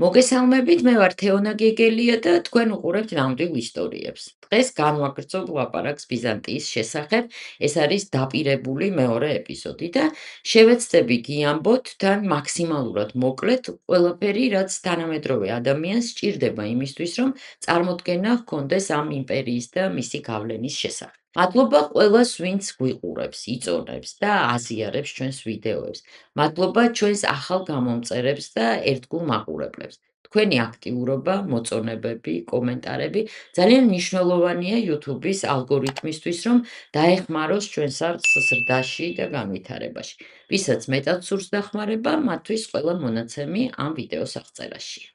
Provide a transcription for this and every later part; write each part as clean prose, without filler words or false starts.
მოგესალმებით, მე ვარ თეონა გეგელია და თქვენ უყურებთ ნამდვილ ისტორიებს. დღეს განვაგრძობ ლაპარაკს ბიზანტიის შესახებ. ეს არის დაპირებული მეორე ეპიზოდი და შევეცდები გიამბოთ თან მაქსიმალურად მოკლედ ყველაფერი, რაც თანამედროვე ადამიანს სჭირდება იმისთვის, რომ წარმოდგენა ჰქონდეს ამ იმპერიის და მისი გავლენის შესახებ. მადლობა ყველას, ვინც გვიყურებს, იწონებს და აზიარებს ჩვენს ვიდეოებს. მადლობა ჩვენს ახალ გამომწერებს და ერთგულ მაყურებლებს. თქვენი აქტიურობა, მოწონებები, კომენტარები ძალიან მნიშვნელოვანია YouTube-ის ალგორითმისთვის, რომ დაეხმაროს ჩვენს არხს ზრდაში და განვითარებაში. ვისაც მეტად სურს დახმარება, მათთვის ყველა მონაცემი ამ ვიდეოს აღწერაშია.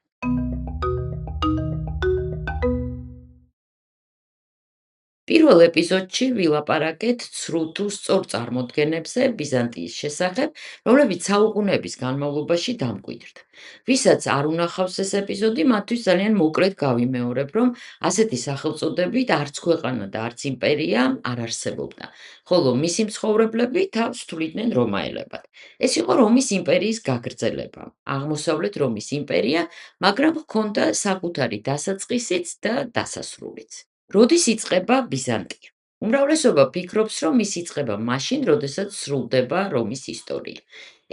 პირველ ეპიზოდში ვილაპარაკეთ ცრუ თუ სწორ წარმოდგენებზე ბიზანტიის შესახებ, რომლებიც საუკუნეების განმავლობაში დამკვიდრდა. ვისაც არ უნახავს ეს ეპიზოდი, მათთვის ძალიან მოკლედ გავიმეორებ, რომ ასეთი სახელწოდებით არც ქვეყანა და არც იმპერია არ არსებობდა, ხოლო მისი მცხოვრებლები თავს თვლიდნენ რომაელებად. ეს იყო რომის იმპერიის გაგრძელება, აღმოსავლეთ რომის იმპერია, მაგრამ ჰქონდა საკუთარი დასაწყისიც და დასასრულიც. როდის იწყება ბიზანტია? უმრავლესობა ფიქრობს, რომ ის იწყება მაშინ, როდესაც სრულდება რომის ისტორია.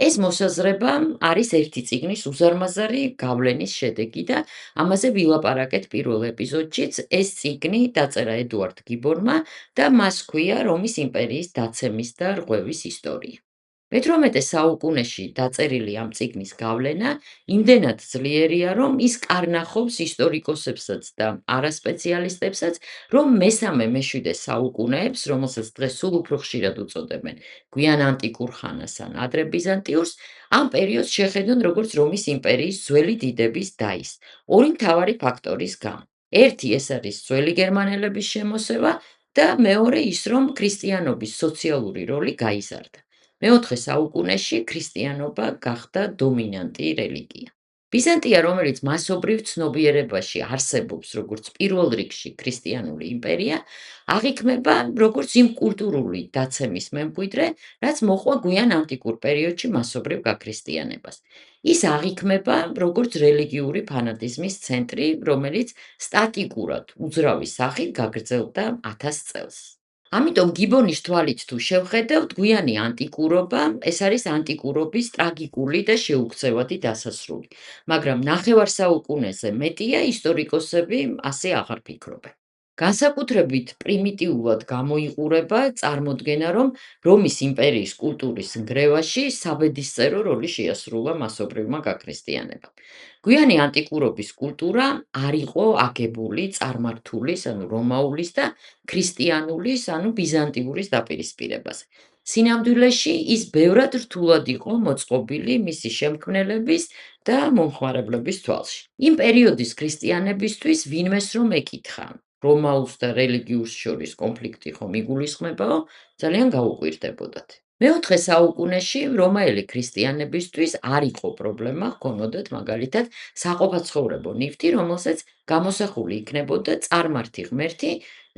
ეს მოსაზრება არის ერთი წიგნის უზარმაზარი გავლენის შედეგი და ამაზე ვილაპარაკეთ პირველ ეპიზოდშიც. ეს წიგნი დაწერა ედუარდ გიბონმა და მას ჰქვია რომის იმპერიის დაცემის და რღვევის ისტორია. მე-18 საუკუნეში დაწერილი ამ წიგნის გავლენა იმდენად ძლიერია, რომ ის კარნახობს ისტორიკოსებსაც და არასპეციალისტებსაც, რომ მესამე-მეშვიდე საუკუნეებს, რომელსაც დღეს სულ უფრო ხშირად უწოდებენ გვიან ანტიკურ ხანას ან ადრე ბიზანტიურს, ამ პერიოდს შეხედონ როგორც რომის იმპერიის ძველი დიდების დაის, ორი მთავარი ფაქტორის გამო. ერთი ეს არის ძველი გერმანელების შემოსევა და მეორე ის, რომ ქრისტიანობის სოციალური როლი გაიზარდა. მე-4 საუკუნეში ქრისტიანობა გახდა დომინანტი რელიგია. ბიზანტია, რომელიც მასობრივ ცნობიერებაში არსებობს როგორც პირველ რიგში ქრისტიანული იმპერია, აღიქმება როგორც იმ კულტურული დაცემის მემკვიდრე, რაც მოყვა გვიან ანტიკურ პერიოდში მასობრივ გაქრისტიანებას. ის აღიქმება როგორც რელიგიური ფანატიზმის ცენტრი, რომელიც სტატიკურად უძრავი სახით გაგრძელდა 1000 წელს. ამიტომ გიბონის თვალით თუ შევხედავთ, გვიანი ანტიკურობა, ეს არის ანტიკურობის ტრაგიკული და შეუქცევადი დასასრული, მაგრამ ნახევარ საუკუნეზე მეტია ისტორიკოსები ასე აღარ ფიქრობენ. განსაკუთრებით პრიმიტიულად გამოიყურება წარმოდგენა, რომ რომის იმპერიის კულტურის ნგრევაში საბედისწერო როლი შეასრულა მასობრივმა გაქრისტიანებამ. გვიანი ანტიკურობის კულტურა არ იყო აგებული წარმართულის, ანუ რომაულის და ქრისტიანულის, ანუ ბიზანტიურის დაპირისპირებაზე. სინამდვილეში ის ბევრად რთულად იყო მოწყობილი მისი შემქმნელების და მომხმარებლების თვალში. იმ პერიოდის ქრისტიანებისთვის ვინმეს რომ ეკითხა, რომაულს და რელიგიურს შორის კონფლიქტი ხომ იგულისხმებაო, ძალიან გაუკვირდებოდათ. მე-4 საუკუნეში რომაელი ქრისტიანებისთვის არ იყო პრობლემა ჰქონოდათ მაგალითად საყოფაცხოვრებო ნივთი, რომელსაც გამოსახული იქნებოდა წარმართი ღმერთი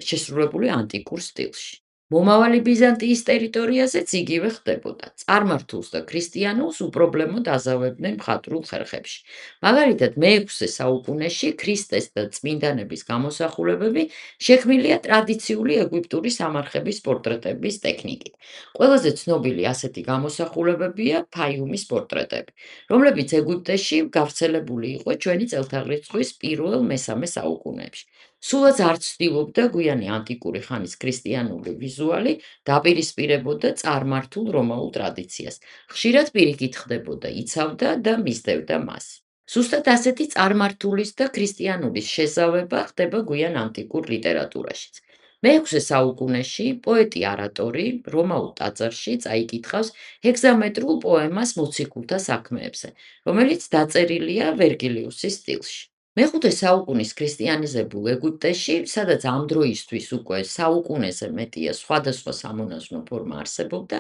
შესრულებული ანტიკურ სტილში. მომავალი ბიზანტიის ტერიტორიაზეც იგივე ხდებოდა. წარმართულს და ქრისტიანულს უპრობლემოდ აზავებდნენ მხატვრულ ხერხებში. მაგალითად, მე-6 საუკუნეში ქრისტეს და წმინდანების გამოსახულებები შექმნილია ტრადიციული ეგვიპტური სამარხების პორტრეტების ტექნიკით. ყველაზე ცნობილი ასეთი გამოსახულებებია ფაიუმის პორტრეტები, რომლებიც ეგვიპტეში გავრცელებული იყო ჩვენი წელთაღრიცხვის პირველ-მესამე საუკუნეებში. სულაც არ ცდილობდა გვიანი ანტიკური ხანის ქრისტიანული ვიზუალი დაპირისპირებოდა წარმართულ რომაულ ტრადიციას. ხშირად პირიქით ხდებოდა, იცავდა და მისდევდა მას. ზუსტად ასეთი წარმართულის და ქრისტიანულის შესავება ხდება გვიან ანტიკურ ლიტერატურაშიც. მე-6 საუკუნეში პოეტი არატორი რომაულ ტაძარში წაიკითხავს ჰეგზამეტრულ პოემას მოციქულთა საქმეებზე, რომელიც დაწერილია ვერგილიუსის სტილში. მე-5 საუკუნის ქრისტიანიზებულ ეგვიპტეში, სადაც ამ დროისთვის უკვე საუკუნეზე მეტია სხვადასხვა სამონაზვნო ფორმა არსებობდა,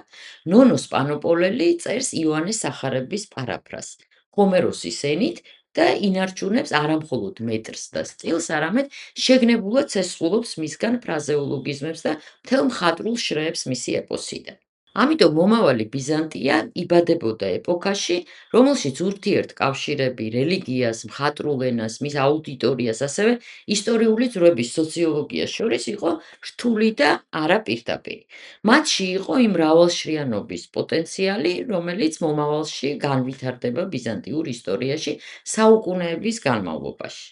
ნონოს პანოპოლელი წერს იოანეს სახარების პარაფრაზს, ჰომეროსის ენით და ინარჩუნებს არამხოლოდ მეტრს და სტილს, არამედ შეგნებულად ცესხულობს მისგან ფრაზეოლოგიზმებს და მთელ მხატვრულ შრეებს მისი ეპოსიდან. ამიტომ მომავალი ბიზანტია იბადებოდა ეპოქაში, რომელშიც ურთიერთკავშირები რელიგიას, მხატვრულ ენას, მის აუდიტორიას, ასევე ისტორიული ძვრების სოციოლოგიას შორის იყო რთული და არა პირდაპირი. მათში იყო იმ მრავალშრიანობის პოტენციალი, რომელიც მომავალში განვითარდება ბიზანტიურ ისტორიაში საუკუნეების განმავლობაში.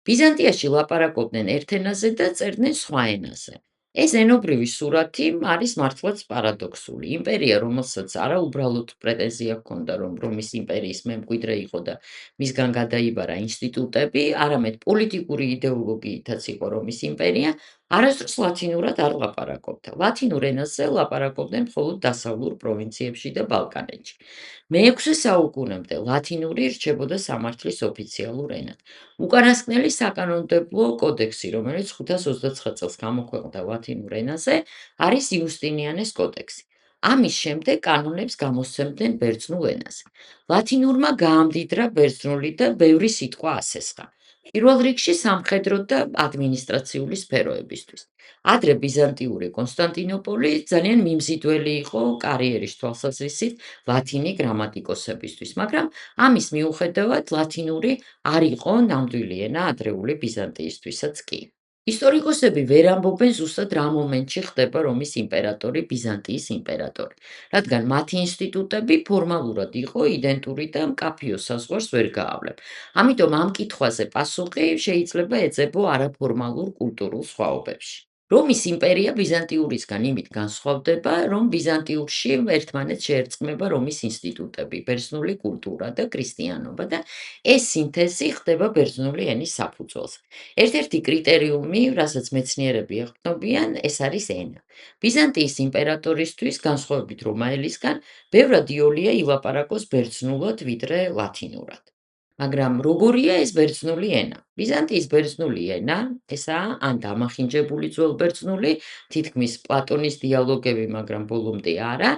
ბიზანტიაში ლაპარაკობდნენ ერთ ენაზე და წერდნენ სხვა ენაზე. ეს ენობრივი სურათი არის მართლაც პარადოქსული. იმპერია, რომელსაც არა უბრალოდ პრეტენზია ჰქონდა, რომ რომის იმპერიის მემკვიდრე იყო და მისგან გადაიბარა ინსტიტუტები, არამედ პოლიტიკური იდეოლოგიითაც იყო რომის იმპერია, არასდროს ლათინურად არ ლაპარაკობდა. ლათინურ ენაზე ლაპარაკობდნენ მხოლოდ დასავლურ პროვინციებში და ბალკანეთში. მე-6 საუკუნემდე ლათინური რჩებოდა სამართლის ოფიციალურ ენად. უკანასკნელი საკანონმდებლო კოდექსი, რომელიც 529 წელს გამოქვეყნდა ლათინურ ენაზე, არის იუსტინიანეს კოდექსი. ამის შემდეგ კანონებს გამოსცემდნენ ბერძნულ ენაზე. ლათინურმა გაამდიდრა ბერძნული და ბევრი სიტყვა ასესხა. პირველ რიგში სამხედრო და ადმინისტრაციული სფეროებისთვის. ადრე ბიზანტიური კონსტანტინოპოლი ძალიან მიმზიდველი იყო კარიერის თვალსაზრისით ლათინი გრამატიკოსებისთვის, მაგრამ ამის მიუხედავად ლათინური არ იყო ნამდვილი ენა ადრეული ბიზანტიისთვისაც კი. ისტორიკოსები ვერ ამბობენ ზუსტად რა მომენტში ხდება რომის იმპერატორი ბიზანტიის იმპერატორი, რადგან მათი ინსტიტუტები ფორმალურად იყო იდენტური და მკაფიო საზღვარს ვერ გაავლებ. ამიტომ ამ კითხვაზე პასუხი შეიძლება ეძებო არაფორმალურ კულტურულ სხვაობებში. რომის იმპერია ბიზანტიურისგან იმით განსხვავდება, რომ ბიზანტიურში ერთმანეთს შეერწყმება რომის ინსტიტუტები, ბერძნული კულტურა და ქრისტიანობა და ეს სინთეზი ხდება ბერძნული ენის საფუძველზე. ერთ-ერთი კრიტერიუმი, რასაც მეცნიერები ეყრდნობიან, ეს არის ენა. ბიზანტიის იმპერატორისთვის, განსხვავებით რომაელისგან, ბევრად იოლია ილაპარაკოს ბერძნულად, ვიდრე ლათინურად. მაგრამ როგორია ეს ბერძნული ენა? ბიზანტიის ბერძნული ენა, ესაა ან დამახინჯებული ძველბერძნული, თითქმის პლატონის დიალოგები, მაგრამ ბოლომდე არა,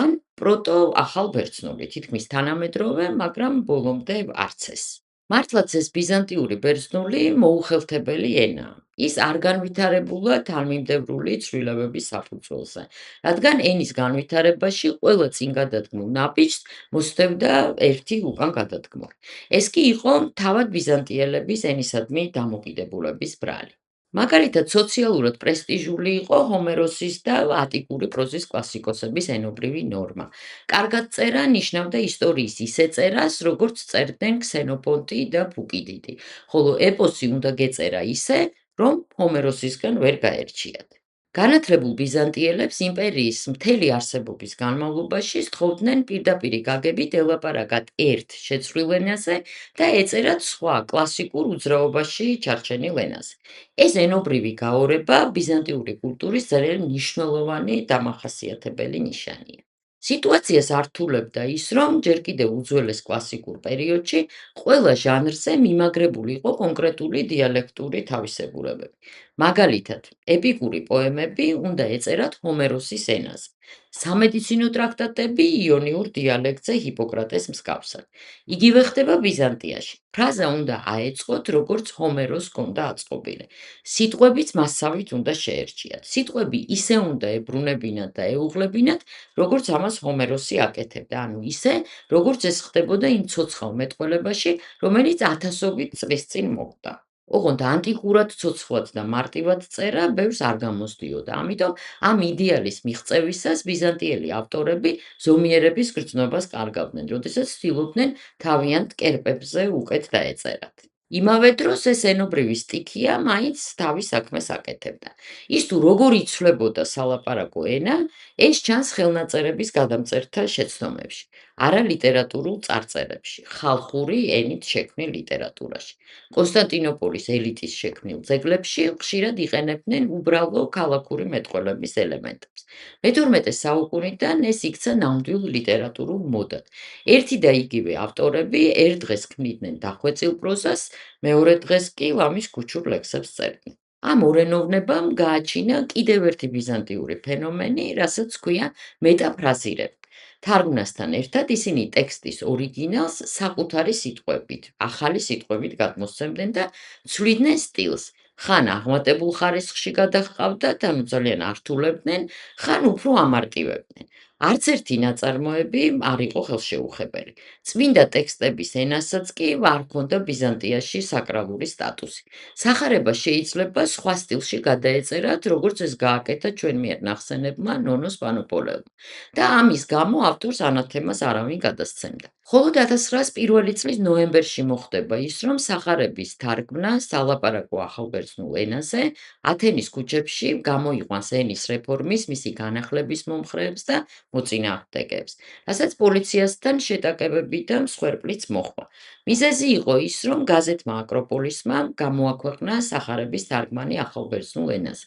ან პროტო-ახალ ბერძნული, თითქმის თანამედროვე, მაგრამ ბოლომდე არც ეს. მართლაც ეს ბიზანტიური ბერძნული მოუხელთებელი ენაა. ის არ განვითარებულა თანმიმდევრული ცვლილებების საფუძველზე, რადგან ენის განვითარებაში ყველა წინგადადგმულ ნაბიჯს მოსდევდა ერთი უკან გადადგმული. ეს კი იყო თავად ბიზანტიელების ენისადმი დამოკიდებულების ბრალი. მაგალითად, სოციალურად პრესტიჟული იყო ჰომეროსის და ატიკური პროზის კლასიკოსების ენობრივი ნორმა. კარგად წერა ნიშნავდა ისტორიის ისე წერას, როგორც წერდნენ ქსენოფონტი და ფუკიდიდი, ხოლო ეპოსი უნდა გეწერა ისე, რომ ჰომეროსისგან ვერ გაერჩიათ. განათლებულ ბიზანტიელებს იმპერიის მთელი არსებობის განმავლობაში სთხოვდნენ პირდაპირი გაგებით ელაპარაკათ ერთ შეცვლილ ენაზე და ეწერათ სხვა კლასიკურ უძრაობაში ჩარჩენილ ენაზე. ეს ენობრივი გაორება ბიზანტიური კულტურის ძალიან მნიშვნელოვანი დამახასიათებელი ნიშანია. სიტუაციას ართულებდა ის, რომ ჯერ კიდევ უძველეს კლასიკურ პერიოდში ყველა ჟანრზე მიმაგრებული იყო კონკრეტული დიალექტური თავისებურებები. მაგალითად, ეპიკური პოემები უნდა ეწერათ ჰომეროსის ენაზე. სამედიცინო ტრაქტატები იონიურ დიალექტზე ჰიპოკრატეს მსგავსად. იგივე ხდება ბიზანტიაში. ფრაზა უნდა აეწყოთ, როგორც ჰომეროს ჰქონდა აწყობილი. სიტყვებიც მასავით უნდა შეერჩიათ. სიტყვები ისე უნდა ებრუნებინათ და ეუღლებინათ, როგორც ამას ჰომეროსი აკეთებდა, ანუ ისე, როგორც ეს ხდებოდა იმ ცოცხალ მეტყველებაში, რომელიც ათასობით წლის წინ მოხდა. ოღონდ ანტიკურად ცოცხლად და მარტივად წერა ბევრს არ გამოსდიოდა. ამიტომ ამ idеალის მიღწევისას ბიზანტიელი ავტორები ზომიერების გრძნობას კარგავდნენ, როდესაც ცდილობდნენ თავიანთ კერპებზე უკეთ დაეწერათ. იმავე დროს ეს ენობრივი სტიქია მაინც თავის საქმეს აკეთებდა. ის თუ როგორ იცვლებოდა სალაპარაკო ენა, ეს ჩანს ხელნაწერების გადამწერთა შეცდომებში, არა ლიტერატურულ წარწერებში, ხალხური ენით შექმნილ ლიტერატურაში. კონსტანტინოპოლის ელიტის შექმნილ ძეგლებში ხშირად იყენებდნენ უბრალო ქალაქური მეტყველების ელემენტებს. მე-12 საუკუნიდან ეს იქცა ნამდვილ ლიტერატურულ მოდად. ერთი და იგივე ავტორები ერთ დღეს ქმნიდნენ დახვეწილ პროზას, მეორე დღეს კი ლამის ქუჩურ ლექსებს წერდნენ. ამ ორენოვნებამ გააჩინა კიდევ ერთი ბიზანტიური ფენომენი, რასაც ჰქვია მეტაფრაზირება. თარგმნასთან ერთად ისინი ტექსტის ორიგინალს საკუთარი სიტყვებით, ახალი სიტყვებით გადმოსცემდნენ და ცვლიდნენ სტილს. ხან აღმატებულ ხარისხში გადაჰყავდათ, ანუ ძალიან ართულებდნენ, ხან უფრო ამარტივებდნენ. არც ერთი ნაწარმოები არ იყო ხელშეუხებელი. წმინდა ტექსტების ენასაც კი არ ჰქონდა ბიზანტიაში საკრალური სტატუსი. სახარება შეიძლება სხვა სტილში გადაეწერათ, როგორც ეს გააკეთა ჩვენ მიერ ნახსენებმა ნონოს პანოპოლეუმ. და ამის გამო ავტორს ანათემას არავინ გადასცემდა. მხოლოდ 1901 წლის ნოემბერში მოხდება ის, რომ სახარების თარგმნა სალაპარაკო ახალბერძნულ ენაზე ათენის ქუჩებში გამოიყვანს ენის რეფორმის, მისი განახლების მომხრეებს და მოწინააღმდეგეებს, რასაც პოლიციასთან შეტაკებები და მსხვერპლიც მოჰყვა. მიზეზი იყო ის, რომ გაზეთმა აკროპოლისმა გამოაქვეყნა სახარების თარგმანი ახალბერძნულ ენაზე.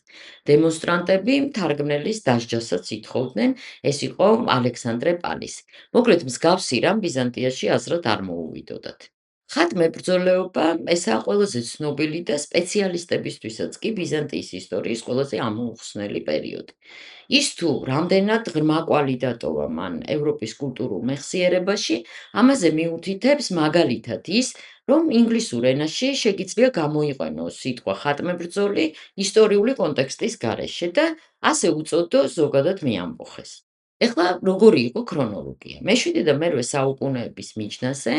დემონსტრანტები თარგმნელის დასჯასაც ითხოვდნენ, ეს იყო ალექსანდრე პალისი. მოკლედ მსგავსი რამ ბიზანტიაში აზრად არ მოუვიდოდათ. ხატმებრძოლეობა ესაა ყველაზე ცნობილი და სპეციალისტებისთვისაც კი ბიზანტიის ისტორიის ყველაზე ამოუხსნელი პერიოდი. ის თუ რამდენად ღრმა კვალი დატოვა მან ევროპის კულტურულ მეხსიერებაში, ამაზე მიუთითებს მაგალითად ის, რომ ინგლისურ ენაში შეგიძლია გამოიყენოს სიტყვა ხატმებრძოლი ისტორიული კონტექსტის გარეშე და ასე უწოდო ზოგადად მიამბოხეს. ეხლა როგორი იყო ქრონოლოგია? მე-7 და მე-8 საუკუნეების მიჯნაზე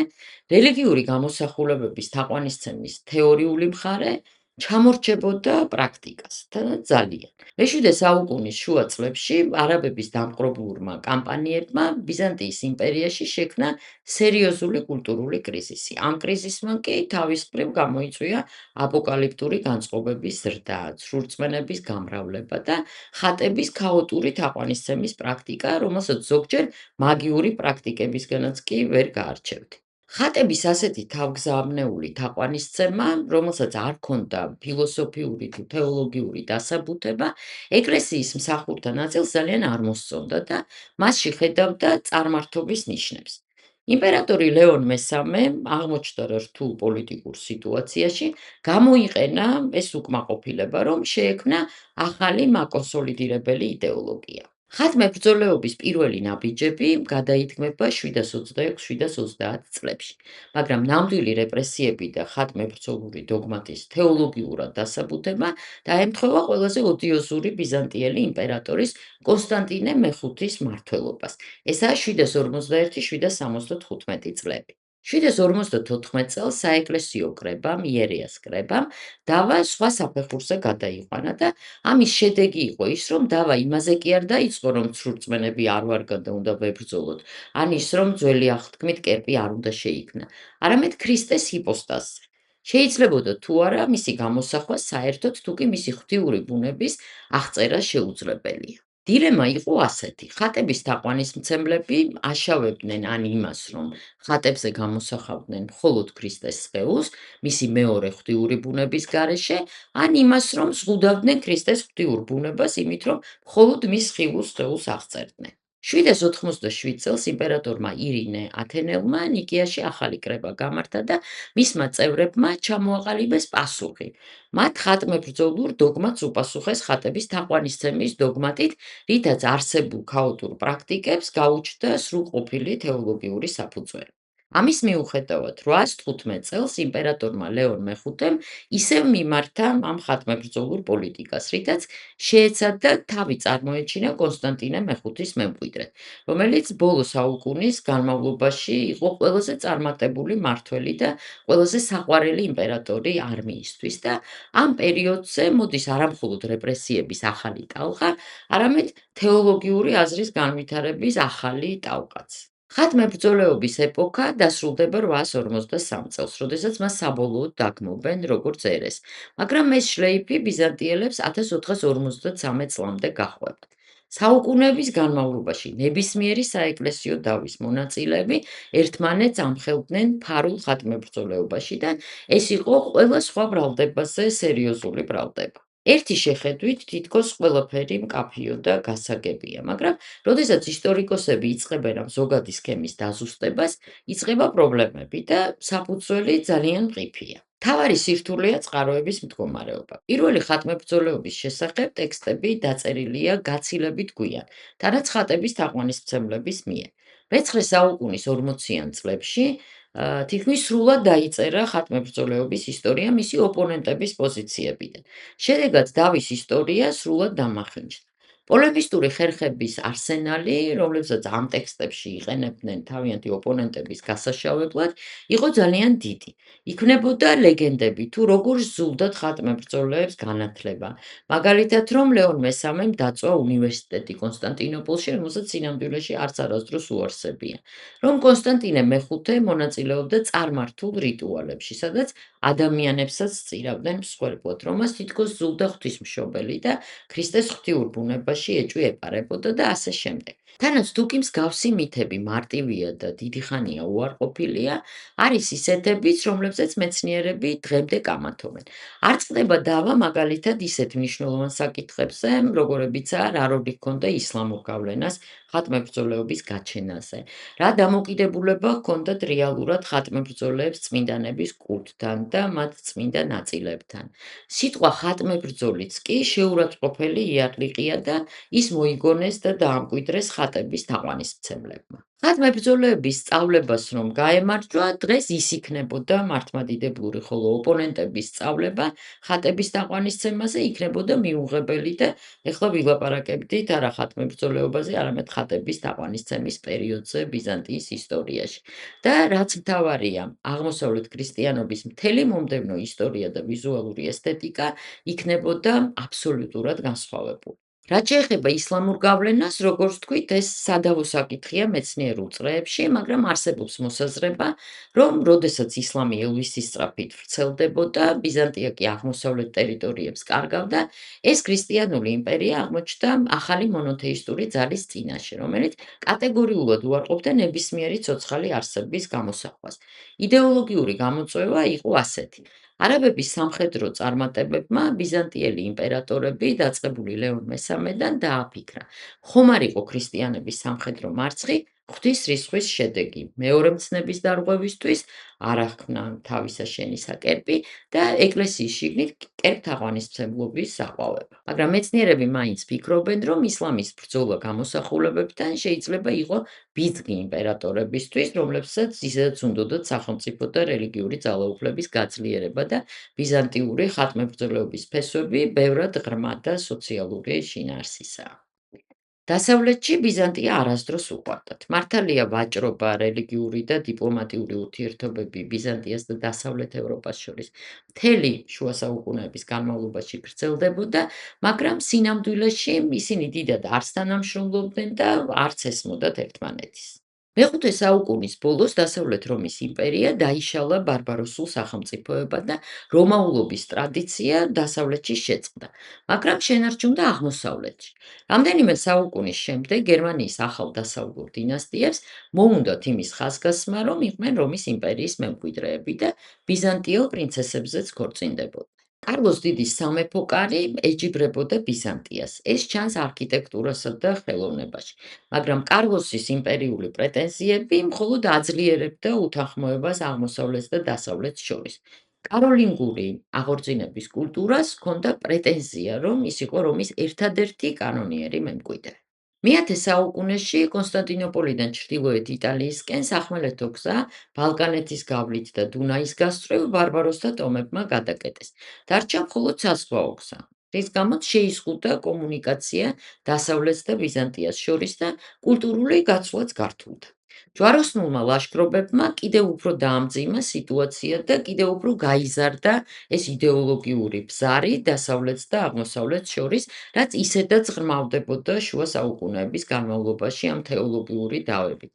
რელიგიური გამოსახულებების თაყვანისცემის თეორიული მხარე ჩამორჩებოდა პრაქტიკას და ძალიან. მე-7 საუკუნის შუა წლებში არაბების დამპყრობლურმა კამპანიებმა ბიზანტიის იმპერიაში შექმნა სერიოზული კულტურული კრიზისი. ამ კრიზისმა კი თავის მხრივ გამოიწვია აპოკალიფტური განწყობების ზრდა, ცრურწმენების გამრავლება და ხატების ქაოტური თაყვანისცემის პრაქტიკა, რომელსაც ზოგჯერ მაგიური პრაქტიკებისგანაც კი ვერ გაარჩევთ. ხატების ასეთი თავგზავნეული თაყვანისცემა, რომელსაც არ ჰქონდა ფილოსოფიური თუ თეოლოგიური დასაბუთება, ეკლესიის მსახურთა ნაწილს ძალიან არ მოსწონდა და მასში ხედავდა წარმართობის ნიშნებს. იმპერატორი ლეონ მესამე აღმოჩნდა რთულ პოლიტიკურ სიტუაციაში, გამოიყენა ეს უკმაყოფილება, რომ შეექმნა ახალი მაკონსოლიდირებელი იდეოლოგია. ხატმებრძოლეობის პირველი ნაბიჯები გადაითქმება 726-730 წლებში, მაგრამ ნამდვილი რეპრესიები და ხატმებრძოლური დოგმატის თეოლოგიურად დასაბუთება დაემთხვევა ყველაზე ოდიოზური ბიზანტიელი იმპერატორის კონსტანტინე მეხუთის მმართველობას. ესაა 751-775 წლები. 754 წელს საეკლესიო კრებამ, იერიას კრებამ, დავა სხვა საფეხურზე გადაიყვანა და ამის შედეგი იყო ის, რომ დავა იმაზე კი არ დაიწყო, რომ ცრურწმენები არ ვარგან და უნდა ვებრძოლოთ, ან ის, რომ ძველი აღთქმით კერპი არ უნდა შეიქმნა, არამედ ქრისტეს ჰიპოსტაზზე. შეიძლებოდა თუ არა მისი გამოსახვა საერთოდ, თუკი მისი ღვთიური ბუნების აღწერა შეუძლებელია. დილემა იყო ასეთი: ხატების თაყვანისმცემლები აშავებდნენ ან იმას, რომ ხატებზე გამოსახავდნენ მხოლოდ ქრისტეს სხეულს, მისი მეორე ღვთიური ბუნების გარეშე, ან იმას, რომ ზღუდავდნენ ქრისტეს ღვთიურ ბუნებას იმით, რომ მხოლოდ მის ხილულ სხეულს აღწერდნენ. 787 წელს იმპერატორმა ირინე ათენელმა ნიკეაში ახალი კრება გამართა და მისმა წევრებმა ჩამოაყალიბეს პასუხი. მათ ხატმებრძოლურ დოგმატს უპასუხეს ხატების თაყვანისცემის დოგმატით, რითაც არსებულ ქაოტურ პრაქტიკებს გაუჩნდა სრულყოფილი თეოლოგიური საფუძველი. ამის მიუხედავად 815 წელს იმპერატორმა ლეონ მეხუთემ ისევ მიმართა ამ ხატმებრძოლურ პოლიტიკას, რითაც შეეცადა თავი წარმოეჩინა კონსტანტინე მეხუთის მემკვიდრედ, რომელიც ბოლო საუკუნის განმავლობაში იყო ყველაზე წარმატებული მმართველი და ყველაზე საყვარელი იმპერატორი არმიისთვის და ამ პერიოდზე მოდის არამხოლოდ რეპრესიების ახალი ტალღა, არამედ თეოლოგიური აზრის განვითარების ახალი ტალღაც. ხატმებრძოლეობის ეპოქა დასრულდება 853 წელს, როდესაც მას საბოლოოდ დაგმობენ როგორც ერეს, მაგრამ ეს შლეიფი ბიზანტიელებს 1453 წლამდე გაჰყვებათ. საუკუნეების განმავლობაში ნებისმიერი საეკლესიო დავის მონაწილეები ერთმანეთს ამხელდნენ ფარულ ხატმებრძოლეობაში და ეს იყო ყველა სხვა ბრალდებაზე სერიოზული ბრალდება. ერთი შეხედვით თითქოს ყველაფერი მკაფიო და გასაგებია, მაგრამ როდესაც ისტორიკოსები იწყებენ ამ ზოგადი სქემის დაზუსტებას, იწყება პრობლემები და საფუძველი ძალიან მყიფეა. მთავარი სირთულეა წყაროების მდგომარეობა. პირველი ხატმებრძოლეობის შესახებ ტექსტები დაწერილია გაცილებით გვიან, თანაც ხატების თაყვანისმცემლების მიერ. მე-9 საუკუნის 40-იან წლებში თითქმის სრულად დაიწერა ხატმებრძოლეობის ისტორია მისი ოპონენტების პოზიციებიდან. შედეგად დავის ისტორია სრულად დამახინჯდა. პოლემისტური ხერხების არსენალი, რომლებსაც ამ ტექსტებში იყენებდნენ თავიანთი ოპონენტების გასაშავებლად, იყო ძალიან დიდი. იქმნებოდა ლეგენდები თუ როგორ ზულდათ ხატმებრძოლეებს განათლება. მაგალითად, რომ ლეონ მესამემ დაწვა უნივერსიტეტი კონსტანტინოპოლში, რომელსაც სინამდვილეში არც არასდროს უარსებია. რომ კონსტანტინე მეხუთე მონაწილეობდა წარმართულ რიტუალებში, სადაც ადამიანებსაც სწირავდნენ მსხვერპლად, რომელს თითქოს ზულდა ღვთისმშობელი და ქრისტეს ღვთიურ ბუნებაში ეჭვი ეპარებოდა და ასე შემდეგ. თანაც თუკი მსგავსი მითები მარტივია და დიდი ხანია უარყოფილია, არის ისეთებიც, რომლებზეც მეცნიერები დღემდე კამათობენ. არ წყდება დავა მაგალითად ისეთ მნიშვნელოვან საკითხებზე, როგორებიცაა რა როლი ჰქონდა ისლამურ გავლენას ხატმებრძოლეობის გაჩენაზე. რა დამოკიდებულება ჰქონდათ რეალურად ხატმებრძოლეებს წმინდანების კულტთან და მათ წმინდა ნაწილებთან. სიტყვა ხატმებრძოლიც კი შეურაცხყოფელი იარლიყია და ის მოიგონეს და დაამკვიდრეს ხატების თაყვანისმცემლებმა. ხატმებრძოლეების სწავლებას რომ გაემარჯვა, დღეს ის იქნებოდა მართლმადიდებლური, ხოლო ოპონენტების სწავლება ხატების თაყვანისცემაზე იქნებოდა მიუღებელი და ეხლა ვილაპარაკებდით არა ხატმებრძოლეობაზე, არამედ ხატების თაყვანისცემის პერიოდზე ბიზანტიის ისტორიაში. და რაც მთავარია, აღმოსავლეთ ქრისტიანობის მთელი მომდევნო ისტორია და ვიზუალური ესთეტიკა იქნებოდა აბსოლუტურად განსხვავებული. რაც შეეხება ისლამურ გავლენას, როგორც თქვით, ეს სადავო საკითხია მეცნიერულ წრეებში, მაგრამ არსებობს მოსაზრება, რომ როდესაც ისლამი ელვისის სწრაფით ვრცელდებოდა, ბიზანტია კი აღმოსავლეთ ტერიტორიებს კარგავდა, ეს ქრისტიანული იმპერია აღმოჩნდა ახალი მონოთეისტური ძალის წინაშე, რომელიც კატეგორიულად უარყოფდა ნებისმიერი ცოცხალი არსების გამოსახვას. იდეოლოგიური გამოწვევა იყო ასეთი: არაბების სამხედრო წარმატებებმა ბიზანტიელი იმპერატორები, დაწყებული ლეონ მესამედან, დააფიქრა, ხომ არ იყო ქრისტიანების სამხედრო მარცხი ღვთის რისხვის შედეგი, მეორე მცნების დარღვევისთვის არ ახსნა თავისა შენისა კერპი და ეკლესიის შიგნით კერპთაყვანისმცემლობის საყვავება. მაგრამ მეცნიერები მაინც ფიქრობენ, რომ ისლამის ბრძოლა გამოსახულებებთან შეიძლება იყო ბიძგი იმპერატორებისთვის, რომლებსაც ისედაც უნდოდათ სახელმწიფო და რელიგიური ძალაუფლების გაძლიერება და ბიზანტიური ხატმებრძოლეობის ფესვები ბევრად ღრმა და სოციალური შინაარსისაა. დასავლეთში ბიზანტია არასდროს უყვარდათ. მართალია ვაჭრობა, რელიგიური და დიპლომატიური ურთიერთობები ბიზანტიას და დასავლეთ ევროპას შორის მთელი შუა საუკუნეების განმავლობაში გრძელდებოდა, მაგრამ სინამდვილეში ისინი დიდად არც თანამშრომლობდნენ და არც ესმოდათ ერთმანეთის. მეხუთე საუკუნის ბოლოს დასავლეთ რომის იმპერია დაიშალა ბარბაროსულ სახელმწიფოებად და რომაულობის ტრადიცია დასავლეთში შეწყდა, მაგრამ შენარჩუნდა აღმოსავლეთში. რამდენიმე საუკუნის შემდეგ გერმანიის ახალ დასავლურ დინასტიებს მოუნდათ იმის ხაზგასმა, რომ იყვნენ რომის იმპერიის მემკვიდრეები და ბიზანტიელ პრინცესებზეც ქორწინდებოდნენ. კარლოს დიდის სამეფო კარი ეჯიბრებოდა ბიზანტიას. ეს ჩანს არქიტექტურასა და ხელოვნებაში. მაგრამ კარლოსის იმპერიული პრეტენზიები მხოლოდ აძლიერებდა უთანხმოებას აღმოსავლეთს და დასავლეთს შორის. კაროლინგური აღორძინების კულტურას ჰქონდა პრეტენზია, რომ ის იყო რომის ერთადერთი კანონიერი მემკვიდრე. მეათე საუკუნეში კონსტანტინოპოლიდან ჩრდილოეთ იტალიისკენ სახმელეთო გზა ბალკანეთის გავლით და დუნაის გასწვრივ ბარბაროსთა ტომებმა გადაკეტეს. დარჩა მხოლოდ საზღვაო გზა, რის გამოც შეიზღუდა კომუნიკაცია დასავლეთს და ბიზანტიას შორის და კულტურული გაცვლაც გართულდა. ჯვაროსნულმა ლაშქრობებმა კიდევ უფრო დაამძიმა სიტუაცია და კიდევ უფრო გაიზარდა ეს იდეოლოგიური ბზარი დასავლეთს და აღმოსავლეთს შორის, რაც ისედაც ღრმავდებოდა შუა საუკუნეების განმავლობაში ამ თეოლოგიური დავებით.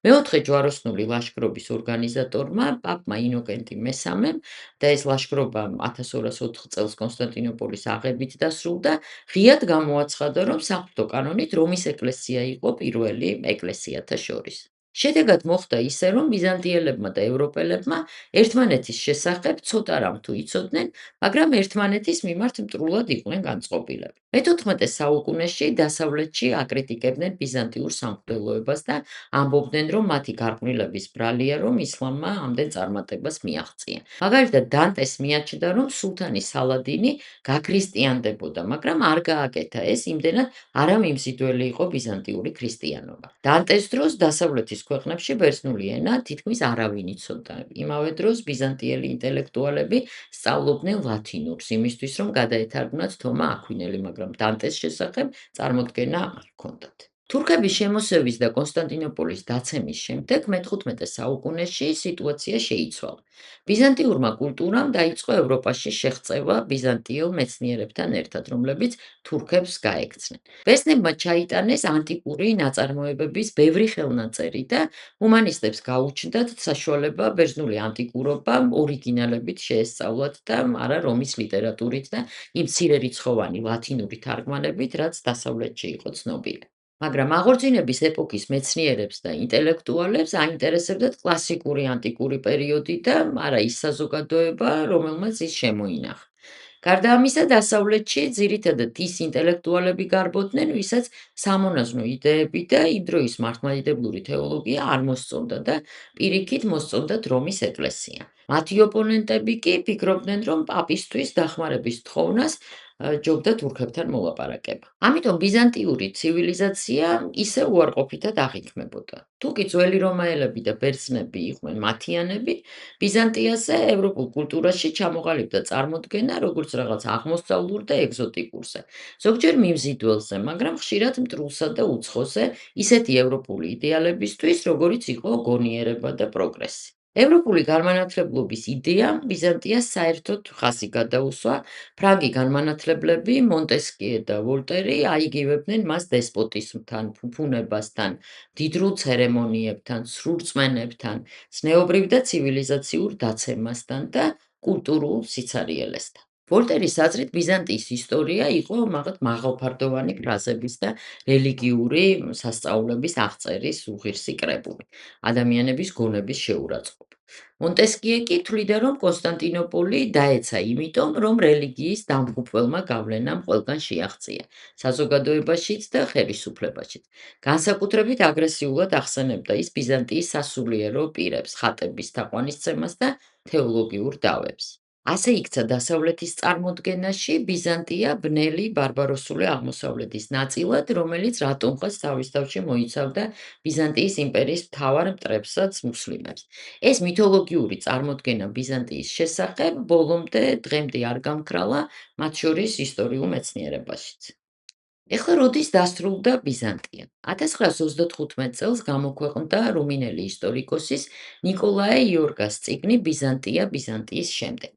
მეოთხე ჯვაროსნული ლაშქრობის ორგანიზატორმა პაპმა ინოკენტი მესამემ და ეს ლაშქრობა 1204 წელს კონსტანტინოპოლის აღებით დასრულდა, ღიად გამოაცხადა, რომ საღვთო კანონით რომის ეკლესია იყო პირველი ეკლესიათა შორის. შედეგად მოხდა ისე, რომ ბიზანტიელებმა და ევროპელებმა ერთმანეთის შესახებ ცოტა რამ თუ იცოდნენ, მაგრამ ერთმანეთის მიმართ მტრულად იყვნენ განწყობილები. მე-14 საუკუნეში დასავლეთში აკრიტიკებდნენ ბიზანტიურ სამღვდელოებას და ამბობდნენ, რომ მათი გარყვნილების ბრალია, რომ ისლამმა ამდენ წარმატებას მიაღწია. მაგალითად, დანტეს მიაჩნდა, რომ სულთანი სალადინი გაქრისტიანდებოდა, მაგრამ არ გააკეთა ეს, იმდენად არამიმზიდველი იყო ბიზანტიური ქრისტიანობა. დანტეს დროს დასავლეთის ქვეყნებში ბერძნული ენა თითქმის არავინ იცოდა. იმავე დროს ბიზანტიელი ინტელექტუალები სწავლობდნენ ლათინურს, იმისთვის რომ გადაეთარგმნათ თომა აქვინელი, მაგრამ დანტეს შესახებ წარმოდგენა არ ჰქონდათ. თურქების შემოსევის და კონსტანტინოპოლის დაცემის შემდეგ მე-15 საუკუნეში სიტუაცია შეიცვალა. ბიზანტიურმა კულტურამ დაიწყო ევროპაში შეღწევა ბიზანტიელ მეცნიერებთან ერთად, რომლებიც თურქებს გაექცნენ. ბერძნებმა ჩაიტანეს ანტიკური ნაწარმოებების ბევრი ხელნაწერი და ჰუმანისტებს გაუჩნდათ საშუალება ბერძნული ანტიკურობა ორიგინალებით შეესწავლათ და არა რომის ლიტერატურით და იმ მცირერიცხოვანი ლათინური თარგმანებით, რაც დასავლეთში იყო ცნობილი. მაგრამ აღორძინების ეპოქის მეცნიერებს და ინტელექტუალებს აინტერესებდათ კლასიკური ანტიკური პერიოდი და არა ის საზოგადოება, რომელმაც ის შემოინახა. გარდა ამისა, დასავლეთში ძირითადად ის ინტელექტუალები გარბოდნენ, ვისაც სამონაზვნო იდეები და იმ დროის მართლმადიდებლური თეოლოგია არ მოსწონდა და პირიქით მოსწონდათ რომის ეკლესია. მათი ოპონენტები კი ფიქრობდნენ, რომ პაპისთვის დახმარების თხოვნას ჯობდა თურქებთან მოლაპარაკება. ამიტომ ბიზანტიური ცივილიზაცია ისე უარყოფითად აღიქმებოდა. თუკი ძველი რომაელები და ბერძნები იყვნენ მათიანები, ბიზანტიაზე ევროპულ კულტურაში ჩამოყალიბდა წარმოდგენა როგორც რაღაც აღმოსავლურ და ეგზოტიკურზე, ზოგჯერ მიმზიდველზე, მაგრამ ხშირად მტრულსა და უცხოზე, ისეთი ევროპული იდეალებისთვის, როგორიც იყო გონიერება და პროგრესი. ევროპული განმანათლებლობის იდეამ ბიზანტიას საერთოდ ხაზი გადაუსვა. ფრანგი განმანათლებლები მონტესკიე და ვოლტერი აიგივებდნენ მას დესპოტიზმთან, ფუფუნებასთან, მდიდრულ ცერემონიებთან, სრურწმენებთან, ზნეობრივ და ცივილიზაციურ დაცემასთან და კულტურულ სიცარიელესთან. ვოლტერის აზრით ბიზანტიის ისტორია იყო მაღალფარდოვანი ფრაზების და რელიგიური სასწაულების აღწერის უღირსი კრებული, ადამიანების გონების შეურაცხყოფა. მონტესკიე კი თვლიდა, რომ კონსტანტინოპოლი დაეცა იმიტომ, რომ რელიგიის დამღუპველმა გავლენამ ყველგან შეაღწია, საზოგადოებაშიც და ხელისუფლებაშიც. განსაკუთრებით აგრესიულად ახსენებდა ის ბიზანტიის სასულიერო პირებს, ხატების თაყვანისცემას და თეოლოგიურ დავებს. ასე იქცა დასავლეთის წარმოდგენაში ბიზანტია ბნელი ბარბაროსული აღმოსავლეთის ნაწილად, რომელიც რატომღაც თავის თავში მოიცავდა ბიზანტიის იმპერიის მთავარ მტრებსაც მუსლიმებს. ეს მითოლოგიური წარმოდგენა ბიზანტიის შესახებ ბოლომდე დღემდე არ გამქრალა, მათ შორის ისტორიულ მეცნიერებაშიც. ეხლა როდის დასრულდა ბიზანტია? 1935 წელს გამოქვეყნდა რუმინელი ისტორიკოსის ნიკოლაე იორგას წიგნი „ბიზანტია ბიზანტიის შემდეგ“.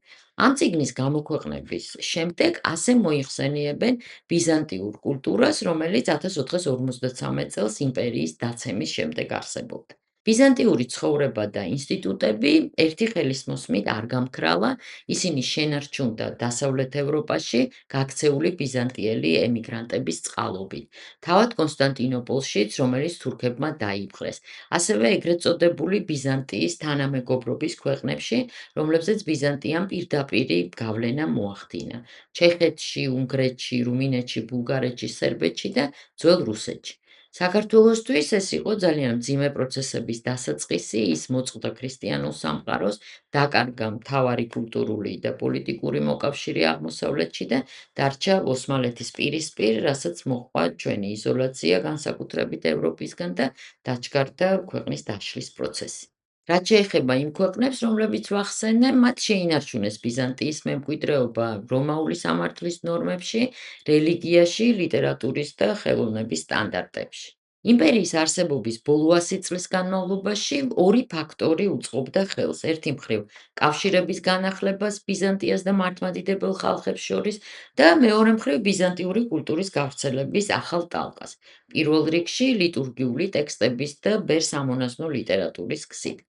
ამ წიგნის გამოქვეყნების შემდეგ ასე მოიხსენიებენ ბიზანტიურ კულტურას, რომელიც 1453 წელს იმპერიის დაცემის შემდეგ არსებობდა. ბიზანტიური ცხოვრება და ინსტიტუტები ერთი ხელის მოსმით არ გამქრალა, ისინი შენარჩუნდა დასავლეთ ევროპაში გაქცეული ბიზანტიელი ემიგრანტების წყალობით, თავად კონსტანტინოპოლშიც, რომელიც თურქებმა დაიპყრეს, ასევე ეგრეთ წოდებული ბიზანტიის თანამეგობრობის ქვეყნებში, რომლებზეც ბიზანტიამ პირდაპირი გავლენა მოახდინა: ჩეხეთში, უნგრეთში, რუმინეთში, ბულგარეთში, სერბეთში და ძველ რუსეთში. საქართველოსთვის ეს იყო ძალიან მძიმე პროცესების დასაწყისი, ის მოწყდა ქრისტიანულ სამყაროს, დაკარგა მთავარი კულტურული და პოლიტიკური მოკავშირე აღმოსავლეთში და დარჩა ოსმალეთის პირისპირ, რასაც მოჰყვა ჩვენი იზოლაცია განსაკუთრებით ევროპისგან და დაჩქარდა ქვეყნის დაშლის პროცესი. რაც შეეხება იმ ქვეყნებს, რომლებიც ვახსენე, მათ შეინარჩუნეს ბიზანტიის მემკვიდრეობა რომაული სამართლის ნორმებში, რელიგიაში, ლიტერატურის და ხელოვნების სტანდარტებში. იმპერიის არსებობის ბოლო 100 წლის განმავლობაში ორი ფაქტორი უწყობდა ხელს. ერთი მხრივ კავშირების განახლებას ბიზანტიას და მართლმადიდებელ ხალხებს შორის და მეორე მხრივ ბიზანტიური კულტურის გავრცელების ახალ ტალღას. პირველ რიგში ლიტურგიული ტექსტების და ბერ-სამონაზვნო ლიტერატურის გზით.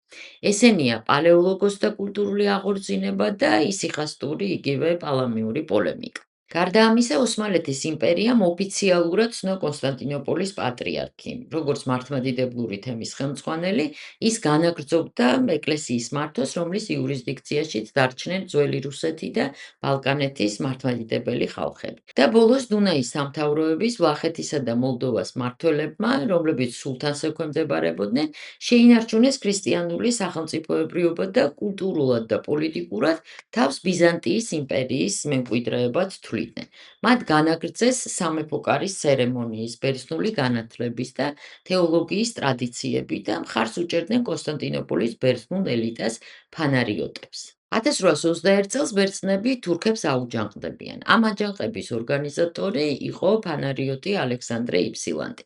ესენია პალეოლოგოსთა კულტურული აღორძინება და ისიხასტური იგივე პალამიური პოლემიკა. გარდა ამისა, ოსმალეთის იმპერიამ ოფიციალურად ცნო კონსტანტინოპოლის პატრიარქი. როგორც მართლმადიდებლური თემის ხელმძღვანელი, ის განაგრძობდა ეკლესიის მართვას, რომლის იურისდიქციაშიც დარჩნენ ძველი რუსეთი და ბალკანეთის მართლმადიდებელი ხალხები. და ბოლოს დუნაის სამთავროების ვლახეთისა და მოლდოვას მმართველებმა, რომლებიც სულთანს ექვემდებარებოდნენ, შეინარჩუნეს ქრისტიანული სახელმწიფოებრიობა და კულტურულად და პოლიტიკურად თავს ბიზანტიის იმპერიის მემკვიდრეებად თვლიდნენ. მათ განაგრძეს სამეფო კარის ცერემონიის, ბერძნული განათლების და თეოლოგიის ტრადიციები და მხარს უჭერდნენ კონსტანტინოპოლის ბერძნულ ელიტას ფანარიოტებს. 1821 წელს ბერძნები თურქებს აუჯანყდებიან. ამ აჯანყების ორგანიზატორი იყო ფანარიოტი ალექსანდრე იფსილანტი.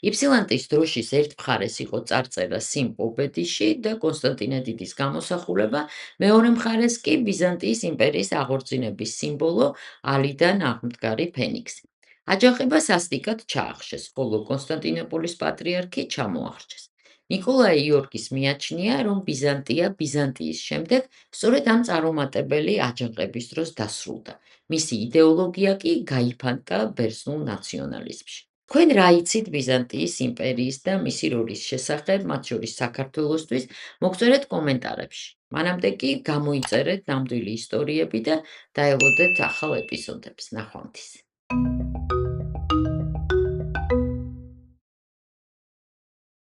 იფსილანტის დროშის ერთ მხარეს იყო წარწერა სიმ პობედიში და კონსტანტინე დიდის გამოსახულება, მეორე მხარეს კი ბიზანტიის იმპერიის აღორძინების სიმბოლო ალიდან აღმდგარი ფენიქსი. აჯანყება სასტიკად ჩაახშეს, ხოლო კონსტანტინოპოლის პატრიარქი ჩამოახრჩეს. ნიკოლაი იორგის მიაჩნია, რომ ბიზანტია ბიზანტიის შემდეგ სწორედ ამ წარუმატებელი აჯანყების დროს დასრულდა. მისი იდეოლოგია კი გაიფანტა ბერძნულ ნაციონალიზმში. თქვენ რა იცით ბიზანტიის იმპერიის და მისი როლის შესახებ, მათ შორის საქართველოსთვის, მოგწერეთ კომენტარებში. მანამდე კი გამოიწერეთ ნამდვილი ისტორიები და დაელოდეთ ახალ ეპიზოდებს. ნახვამდის.